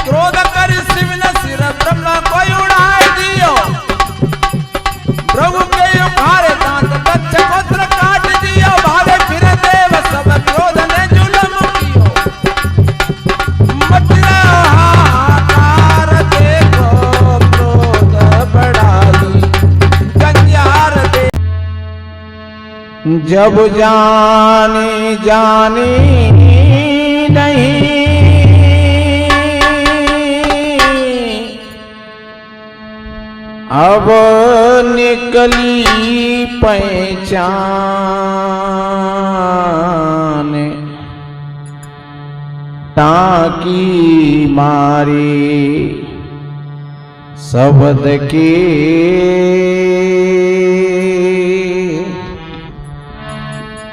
क्रोध कर शिव ने सिर ब्रह्मा को उड़ाए दियो, प्रभु के उखाड़े दांत बच्च पुत्र काट दियो, भागे फिर देव सब क्रोध ने जुलम कियो, मचला हाहाकार देखो क्रोध बढ़ाई जंजार दे। जब जानी जानी नहीं अब निकली पहचान, टाकी मारी शब्द के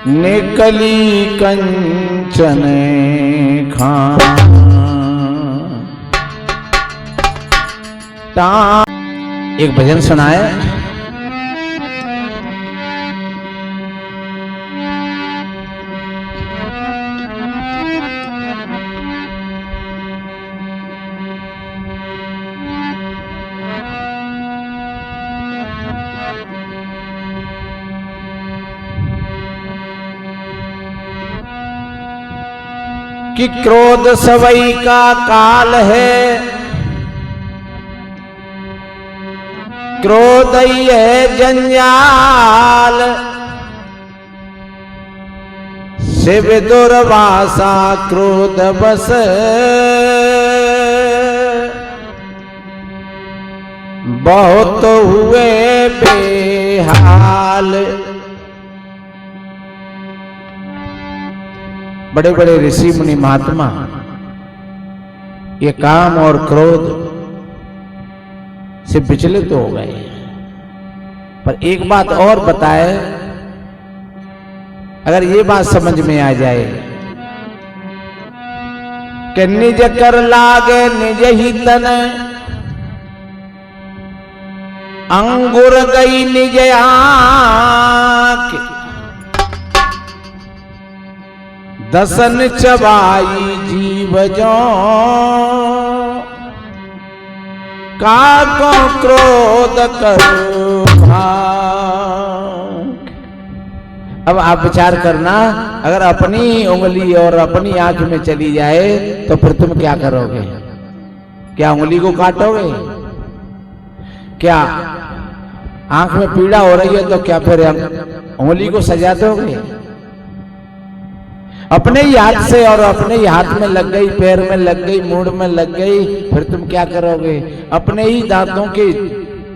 निकली कंचन खान। एक भजन सुनाए। कि क्रोध सवई का काल है, क्रोध ही है जंजाल, शिव दुर्वासा क्रोध बस बहुत हुए बेहाल। बड़े बड़े ऋषि मुनि महात्मा ये काम और क्रोध से विचलित हो गए। पर एक बात और बताए, अगर ये बात समझ में आ जाए कि निज कर लागे निज ही तन, अंगुर गई निज आंख, दसन चबाई जीव जो काको क्रोध करो भाग। अब आप विचार करना, अगर अपनी उंगली और अपनी आंख में चली जाए तो फिर तुम क्या करोगे? क्या उंगली को काटोगे? क्या आंख में पीड़ा हो रही है तो क्या फिर उंगली को सजा दोगे? अपने ही हाथ से, और अपने ही हाथ में लग गई, पैर में लग गई, मूड में लग गई, फिर तुम क्या करोगे? अपने ही दांतों के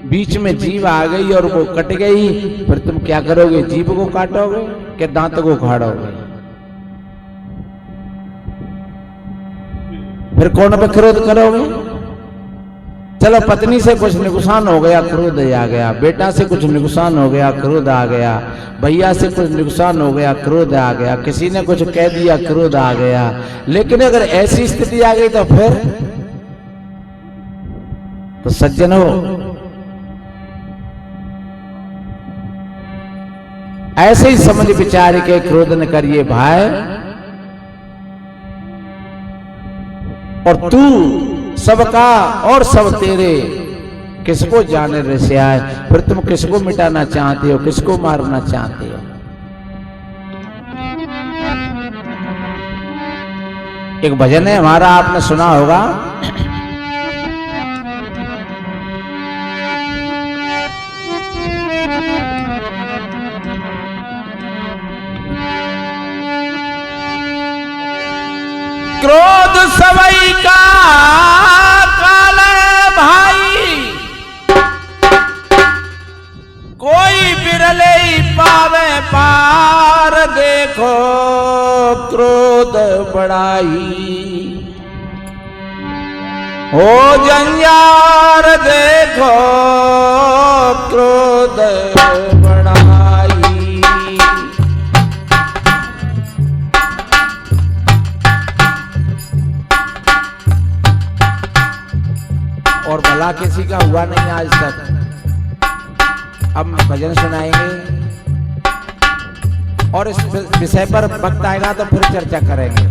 बीच में जीभ आ गई और वो कट गई, फिर तुम क्या करोगे? जीभ को काटोगे कि दांत को उखाड़ोगे? फिर कौन पे क्रोध करोगे? चलो पत्नी से कुछ नुकसान हो गया, क्रोध आ गया, बेटा से कुछ नुकसान हो गया, क्रोध आ गया, भैया से कुछ नुकसान हो गया, क्रोध आ गया, किसी ने कुछ कह दिया, क्रोध आ गया। लेकिन अगर ऐसी स्थिति आ गई तो फिर तो सज्जन हो, ऐसे ही समझ विचार के क्रोध न करिए भाई। और तू सबका और सब तेरे, किसको जाने रसे आए? फिर तुम किसको मिटाना चाहते हो, किसको मारना चाहते हो? एक भजन है हमारा, आपने सुना होगा, क्रोध सवई का काल भाई, कोई बिरले ही पावे पार, देखो क्रोध बढ़ाई हो जंजार, देखो क्रोध बढ़ाई। और भला किसी का हुआ नहीं आज तक। अब भजन सुनाएंगे और इस विषय पर वक्त आएगा तो फिर चर्चा करेंगे।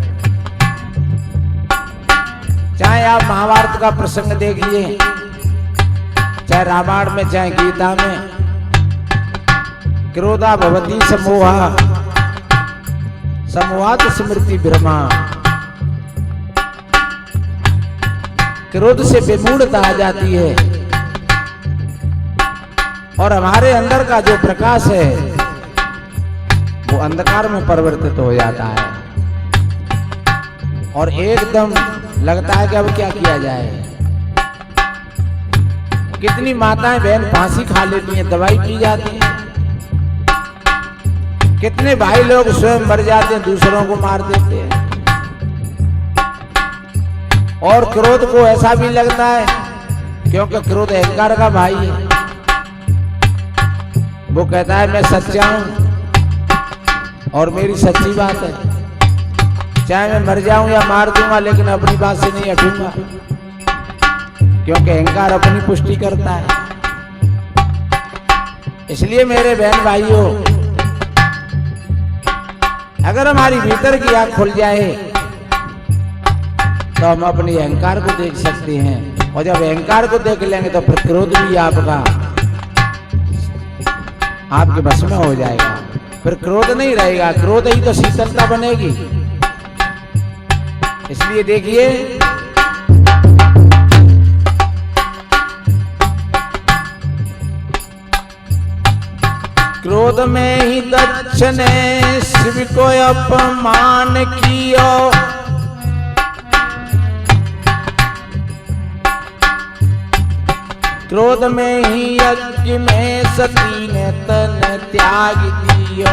चाहे आप महाभारत का प्रसंग देखिए, चाहे रामायण में, चाहे गीता में, क्रोधा भवती समोहा समोहात स्मृति भ्रमा। क्रोध से विमूढ़ता आ जाती है और हमारे अंदर का जो प्रकाश है वो अंधकार में परिवर्तित हो जाता है और एकदम लगता है कि अब क्या किया जाए। कितनी माताएं बहन फांसी खा लेती हैं, दवाई पी जाती हैं। कितने भाई लोग स्वयं मर जाते हैं, दूसरों को मार देते हैं। और क्रोध को ऐसा भी लगता है, क्योंकि क्रोध अहंकार का भाई है। वो कहता है मैं सच्चा हूं और मेरी सच्ची बात है, चाहे मैं मर जाऊं या मार दूंगा, लेकिन अपनी बात से नहीं हटूंगा, क्योंकि अहंकार अपनी पुष्टि करता है। इसलिए मेरे बहन भाइयों, अगर हमारी भीतर की आंख खुल जाए तो हम अपनी अहंकार को देख सकते हैं, और जब अहंकार को देख लेंगे तो फिर क्रोध भी आपके बस में हो जाएगा। फिर क्रोध नहीं रहेगा, क्रोध ही तो शीतलता बनेगी। इसलिए देखिए, क्रोध में ही दक्ष ने शिव को अपमान किया, क्रोध में ही यज्ञ में सती ने तन त्याग दियो।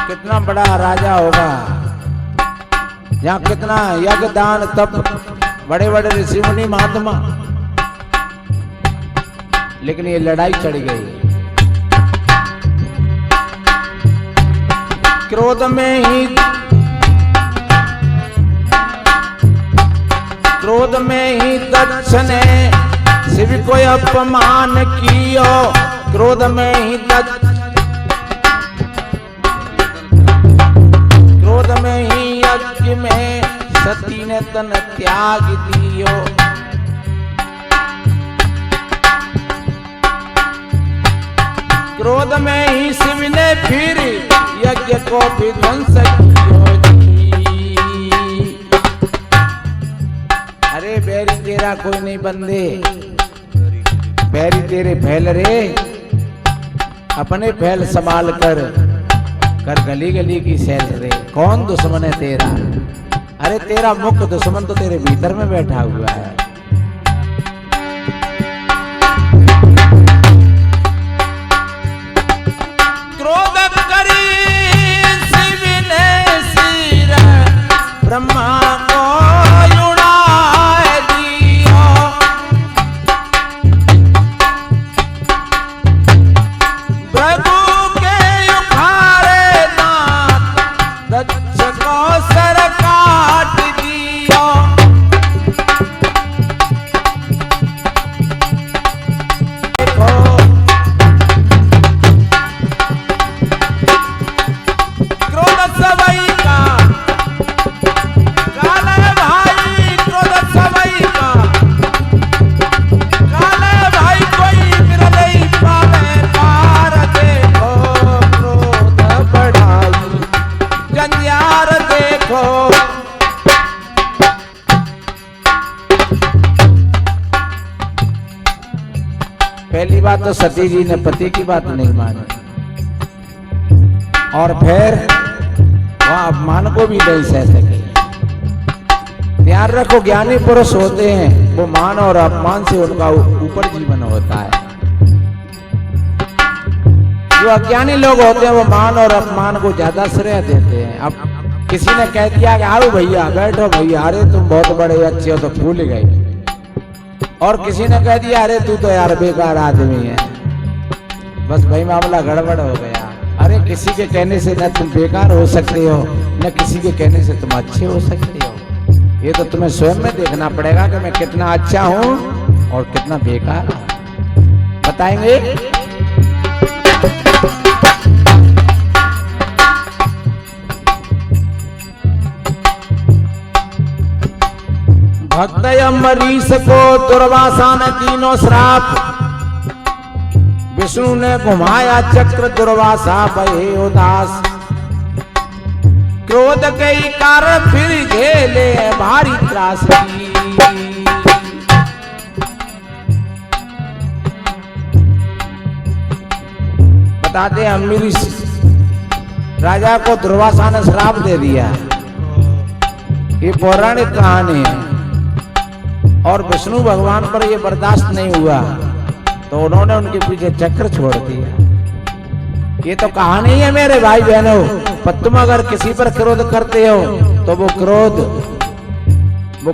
कितना बड़ा राजा होगा जहाँ कितना यज्ञ दान तप, बड़े बड़े ऋषि मुनि महात्मा, लेकिन ये लड़ाई चढ़ गई। क्रोध में ही दक्ष ने शिव को अपमान कियो, क्रोध में ही यज्ञ में सती ने तन त्याग दियो। क्रोध में ही शिव ने फिर यज्ञ को भी ध्वंस कियो। अरे बैरी तेरा कोई नहीं बंदे, बैरी तेरे फैल रे, अपने फैल संभाल कर गली गली की सैर रे। कौन दुश्मन है तेरा? अरे तेरा मुख्य दुश्मन तो तेरे भीतर में बैठा हुआ है। क्रोध करी शिव ने सिर ब्रह्मा को पहली बात तो सती जी ने पति की बात नहीं मानी, और फिर वह अपमान को भी नहीं सह सके। ध्यान रखो, ज्ञानी पुरुष होते हैं वो मान और अपमान से उनका ऊपर जीवन होता है। जो अज्ञानी लोग होते हैं वो मान और अपमान को ज्यादा श्रेय देते हैं। अब किसी ने कह दिया कि आओ भैया, बैठो भैया, अरे तुम बहुत बड़े अच्छे हो, तो भूल गए। और किसी ने कह दिया अरे तू तो यार बेकार आदमी है, बस भाई मामला गड़बड़ हो गया। अरे किसी के कहने से न तुम बेकार हो सकते हो, न किसी के कहने से तुम अच्छे हो सकते हो। ये तो तुम्हें स्वयं में देखना पड़ेगा कि मैं कितना अच्छा हूं और कितना बेकार हूं। बताएंगे? भक्त अम्बरीश को दुर्वासा ने तीनों श्राप, विष्णु ने घुमाया चक्र दुर्वासा भये उदास, क्रोध के कारण फिर झेले भारी त्रासदी। बताते अम्बरीश राजा को दुर्वासा ने श्राप दे दिया, ये पौराणिक कहानी है। और विष्णु भगवान पर ये बर्दाश्त नहीं हुआ तो उन्होंने उनके पीछे चक्र छोड़ दिया। ये तो कहानी है मेरे भाई बहनों, पर तुम अगर किसी पर क्रोध करते हो तो वो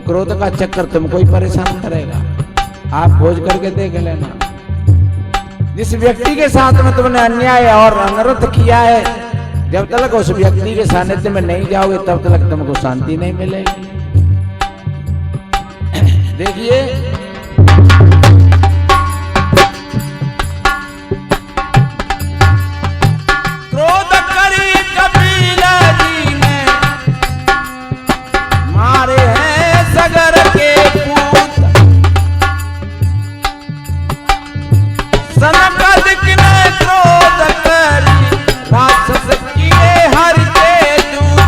क्रोध का चक्कर तुमको ही परेशान करेगा। आप खोज करके देख लेना, जिस व्यक्ति के साथ में तुमने अन्याय और अनर्थ किया है, जब तक उस व्यक्ति के सानिध्य में नहीं जाओगे तब तक तुमको शांति नहीं मिलेगी। देखिए क्रोध करी कपिल जी ने, मारे हैं सगर के पूत, सनकादिक ने क्रोध करी राक्षस किए हर के दूत।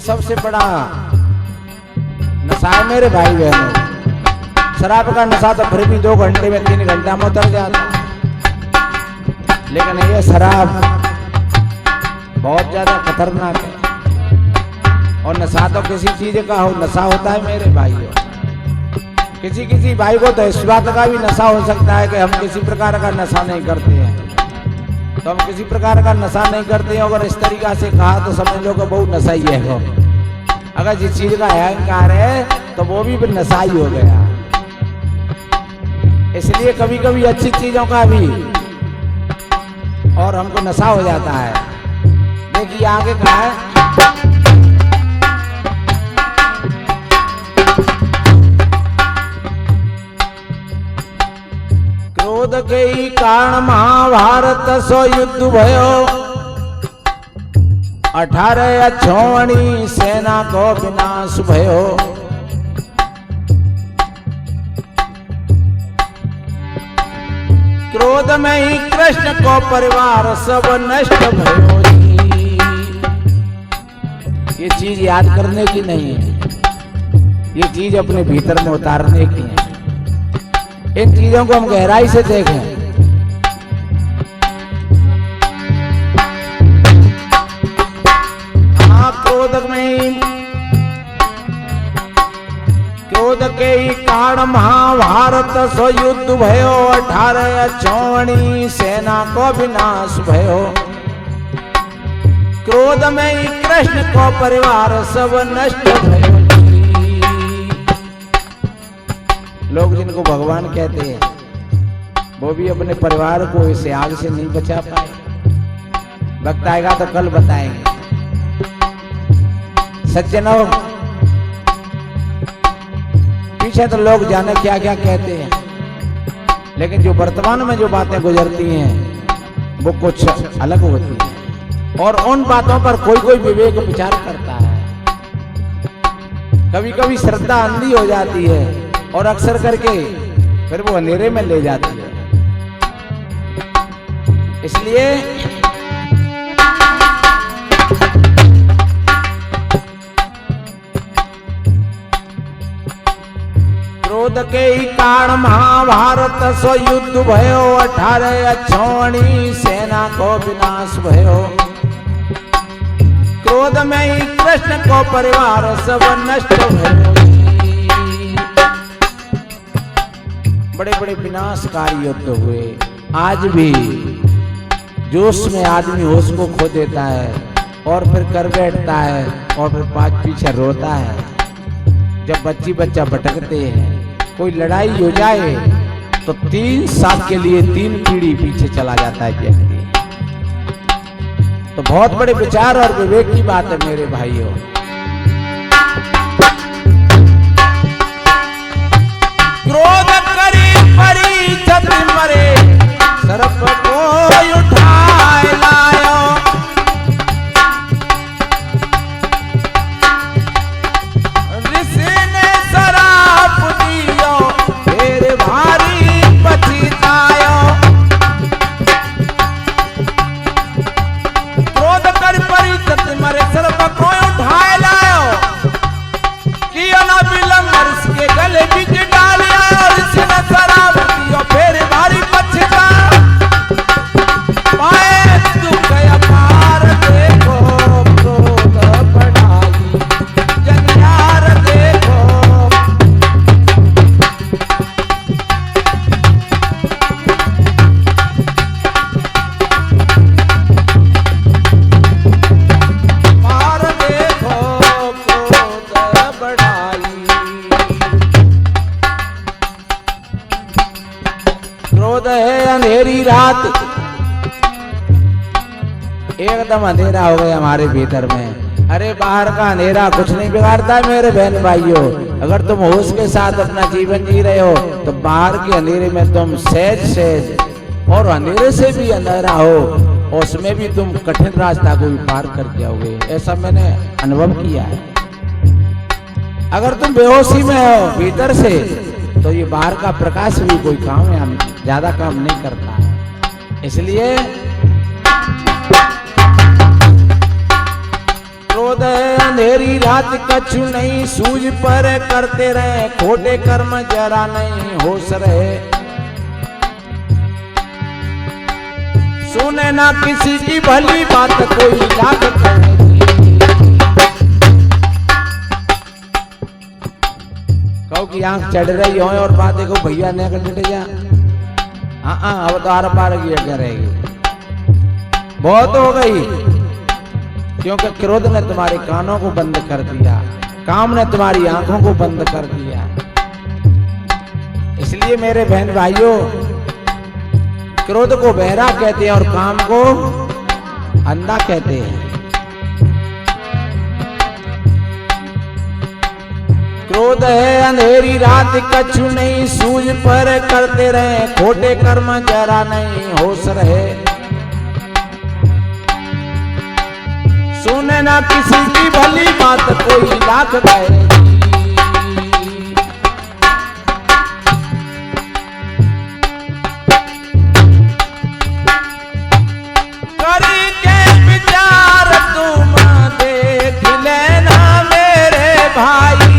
सबसे बड़ा नशा है मेरे भाई बहनों। शराब का नशा तो फिर भी 2 घंटे में 3 घंटा में उतर जाता, लेकिन ये शराब बहुत ज्यादा खतरनाक है। और नशा तो किसी चीज का नशा होता है मेरे भाइयों। किसी भाई को तो इस बात का भी नशा हो सकता है कि हम किसी प्रकार का नशा नहीं करते हैं, तो हम किसी प्रकार का नशा नहीं करते हैं। अगर इस तरीका से कहा तो समझ लो कि बहुत नशा ही है वो। अगर जिस चीज का अहंकार है तो वो भी फिर नशा ही हो गया। इसलिए कभी कभी अच्छी चीजों का भी और हमको नशा हो जाता है। देखिए आगे कहा है, क्रोध के ही कारण महाभारत सो युद्ध भयो, 18 अक्षौहिणी सेना को विनाश भयो। क्रोध में ही कृष्ण को परिवार सब नष्ट भयो जी। ये चीज याद करने की नहीं है, ये चीज अपने भीतर में उतारने की है। इन चीजों को हम गहराई से देखें। क्रोध के ही कारण महाभारत सो युद्ध भयो, 18 अक्षौहिणी सेना को विनाश भयो। क्रोध में ही कृष्ण को परिवार सब नष्ट भयो। लोग जिनको भगवान कहते हैं वो भी अपने परिवार को इस आग से नहीं बचा पाए। वक्त आएगा तो कल बताएंगे। सज्जनों, पीछे तो लोग जाने क्या क्या कहते हैं, लेकिन जो वर्तमान में जो बातें गुजरती हैं वो कुछ अलग होती हैं। और उन बातों पर कोई कोई विवेक विचार करता है। कभी कभी श्रद्धा अंधी हो जाती है और अक्सर करके फिर वो अंधेरे में ले जाती है। इसलिए क्रोध के ही कारण महाभारत सो युद्ध भयो 18 अक्षौणी सेना को विनाश भयो। क्रोध में ही कृष्ण को परिवार सब नष्ट भयो। बड़े बड़े विनाशकारी युद्ध हुए। आज भी जोश में आदमी होश को खो देता है और फिर कर बैठता है और फिर पाँच पीछे रोता है। जब बच्ची बच्चा भटकते हैं, कोई लड़ाई हो जाए तो 3 साल के लिए 3 पीढ़ी पीछे चला जाता है व्यक्ति। तो बहुत बड़े विचार और विवेक की बात है मेरे भाइयों। क्रोध करी परी जब मरे, सर्प को उठाए लायो। ऋषि ने शराप दियो, फिर भारी पछतायो। क्रोध करी परी जब मरे, सर्प को उठाए लायो। किया ना विलंब ऋषि के गले बीच डालिया। ऋषि ने शराप दियो, फिर भारी पछता। पाए दुख अपार देखो, क्रोध बढ़ाई जंजार देखो। पार देखो, क्रोध बढ़ाई। क्रोध है अंधेरी रात, एकदम अंधेरा हो गया हमारे भीतर में। अरे बाहर का अंधेरा कुछ नहीं बिगाड़ता मेरे बहन भाइयों। अगर तुम होश के साथ अपना जीवन जी रहे हो तो बाहर के अंधेरे में तुम सहज और अंधेरे से भी अंधेरा हो, उसमें भी तुम कठिन रास्ता को भी पार कर जाओगे। ऐसा मैंने अनुभव किया है। अगर तुम बेहोशी में हो भीतर से तो ये बाहर का प्रकाश भी कोई काम या ज्यादा काम नहीं करता है। इसलिए क्रोध अंधेरी रात कछु नहीं, सूझ पर करते रहे खोटे कर्म जरा नहीं होश रहे। सुने ना किसी की भली बात, कोई लाख कहे। कहो की आंख चढ़ रही हो और बात देखो भैया ने कर जा। हाँ अब तो आर पार की क्या रहेगी। बहुत हो गई, क्योंकि क्रोध ने तुम्हारे कानों को बंद कर दिया, काम ने तुम्हारी आंखों को बंद कर दिया। इसलिए मेरे बहन भाइयों, क्रोध को बहरा कहते हैं और काम को अंधा कहते हैं। क्रोध है अंधेरी रात कछु नहीं, सूझ पर करते रहे खोटे कर्म जरा नहीं होश रहे। सुने ना किसी की भली बात, कोई लाख कहे। करी के विचार तुम देख लेना मेरे भाई।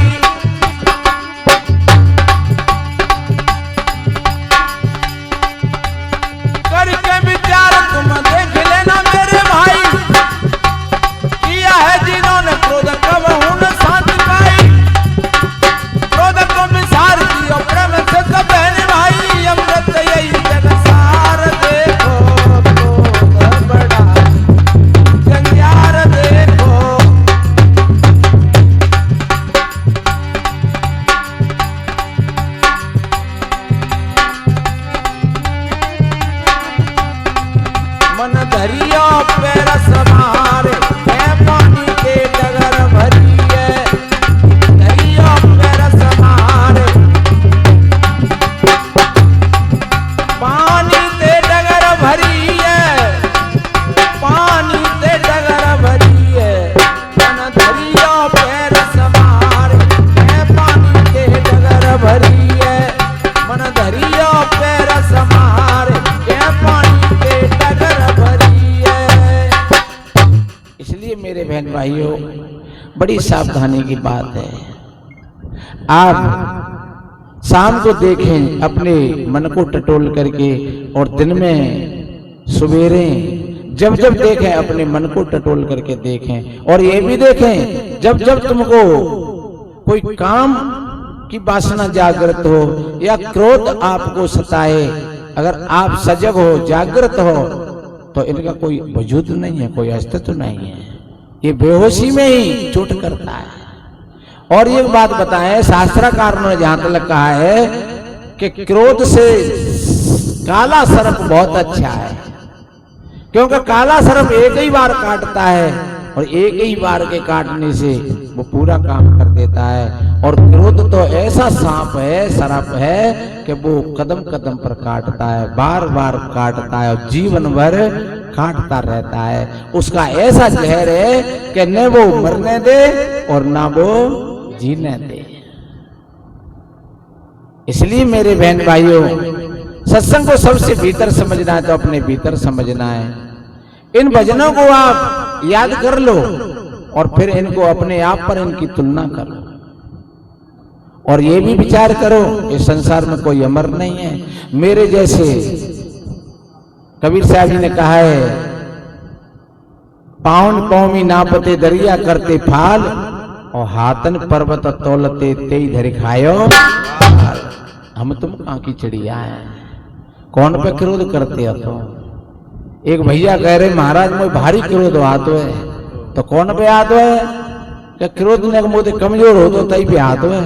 करके विचार तुम देख लेना मेरे भाई। किया है जिन्होंने क्रोध कब हुन शांति पाई। क्रोध को विसार दियो प्रेम से सब बहन भाई। अमृत यही जग सार देखो, क्रोध बढ़ाई जंजार देखो। मन धरियो पैर समारे, मैं पानी के डगर भरी है। धरियो पैर समारे, पानी ते डगर भरी है। पानी ते डगर भरी है। मन धरियो पैर समारे, मैं पानी के डगर भरी है। मन धरियो पैर समारे, मैं पानी के डगर भरी है। इसलिए मेरे बहन भाइयों, बड़ी सावधानी की बात है। आप शाम को देखें अपने मन को टटोल करके, और दिन में सवेरे जब जब देखें अपने मन को टटोल करके देखें। और ये भी देखें जब जब तुमको कोई काम की वासना जागृत हो या क्रोध आपको सताए, अगर आप सजग हो, जागृत हो, तो इनका कोई वजूद नहीं है, कोई अस्तित्व नहीं है। ये बेहोशी में ही चोट करता है। और एक बात बताएं, शास्त्रकारों ने जहां तक कहा है कि क्रोध से काला सर्प बहुत अच्छा है, क्योंकि काला सर्प एक ही बार काटता है और एक ही बार के काटने से वो पूरा काम कर देता है। और क्रोध तो ऐसा सांप है, सर्प है कि वो कदम कदम पर काटता है, बार बार काटता है और जीवन भर काटता रहता है। उसका ऐसा जहर है कि न वो मरने दे और ना वो जीने दे। इसलिए मेरे बहन भाइयों, सत्संग को सबसे भीतर समझना है तो अपने भीतर समझना है। इन भजनों को आप याद कर लो और फिर इनको अपने आप पर इनकी तुलना करो, और ये भी विचार करो इस संसार में कोई अमर नहीं है। मेरे जैसे कबीर साहब जी ने कहा है, पाउन पौमी नापते दरिया करते फाल, और हाथन पर्वत तौलते तेई धरि खायो। हम तुम कहाँ की चिड़िया है, कौन पे क्रोध करते हो तुम। एक भैया कह रहे महाराज मुझे भारी क्रोध आतो है, तो कौन पे आतो है, क्या क्रोध ने मुझे कमजोर हो तो तई पे आतो है,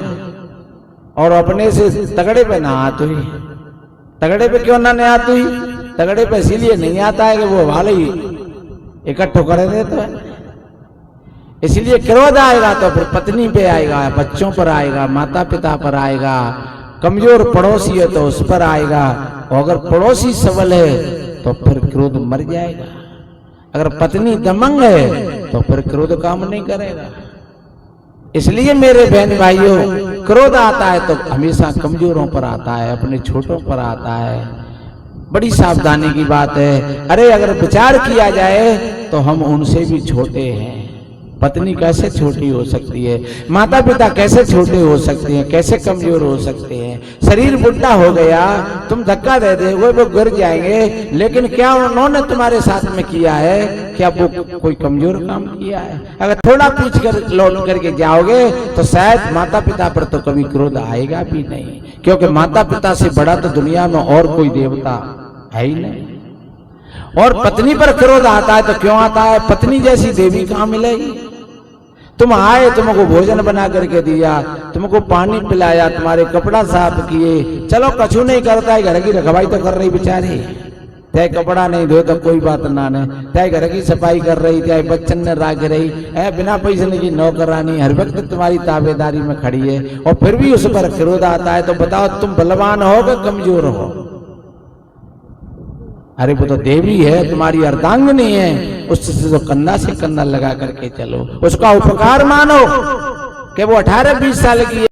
और अपने से तगड़े पे ना आतो ही। तगड़े पे क्यों ना आती हुई, तगड़े पे इसीलिए नहीं आता है कि वो वाले ही इकट्ठो कर देते हैं। इसलिए क्रोध आएगा तो फिर पत्नी पे आएगा, बच्चों पर आएगा, माता पिता पर आएगा, कमजोर पड़ोसी है तो उस पर आएगा, और अगर पड़ोसी सबल है तो फिर क्रोध मर जाएगा। अगर पत्नी दमंग है तो फिर क्रोध काम नहीं करेगा। इसलिए मेरे बहन भाइयों, क्रोध आता है तो हमेशा कमजोरों पर आता है, अपने छोटों पर आता है। बड़ी सावधानी की बात है। अरे अगर विचार किया जाए तो हम उनसे भी छोटे हैं। पत्नी कैसे छोटी हो सकती है, माता पिता कैसे छोटे हो सकते हैं, कैसे कमजोर हो सकते हैं। शरीर बुढ़ा हो गया, तुम धक्का दे दोगे वो गिर जाएंगे, लेकिन क्या उन्होंने तुम्हारे साथ में किया है, क्या वो कोई कमजोर काम किया है। अगर थोड़ा पीछ कर लौट करके जाओगे तो शायद माता पिता पर तो कभी क्रोध आएगा भी नहीं, क्योंकि माता पिता से बड़ा तो दुनिया में और कोई देवता है ही नहीं। और पत्नी पर क्रोध आता है तो क्यों आता है, पत्नी जैसी देवी कहाँ मिलेगी। तुम आए, तुमको भोजन बना करके दिया, तुमको पानी पिलाया, तुम्हारे कपड़ा साफ किए, चलो कछु नहीं करता है, घर की रखवाई तो कर रही बेचारी, चाहे कपड़ा नहीं धो तो कोई बात ना ने, चाहे घर की सफाई कर रही, चाहे बच्चन ने राख रही है, बिना पैसे की नौकरानी हर वक्त तुम्हारी ताबेदारी में खड़ी है, और फिर भी उस पर क्रोध आता है। तो बताओ तुम बलवान हो कि कमजोर हो। अरे वो तो देवी है, तुम्हारी अर्धांगिनी है, उससे तो कंधा से कंधा लगा करके चलो, उसका उपकार मानो कि वो 18-20 साल की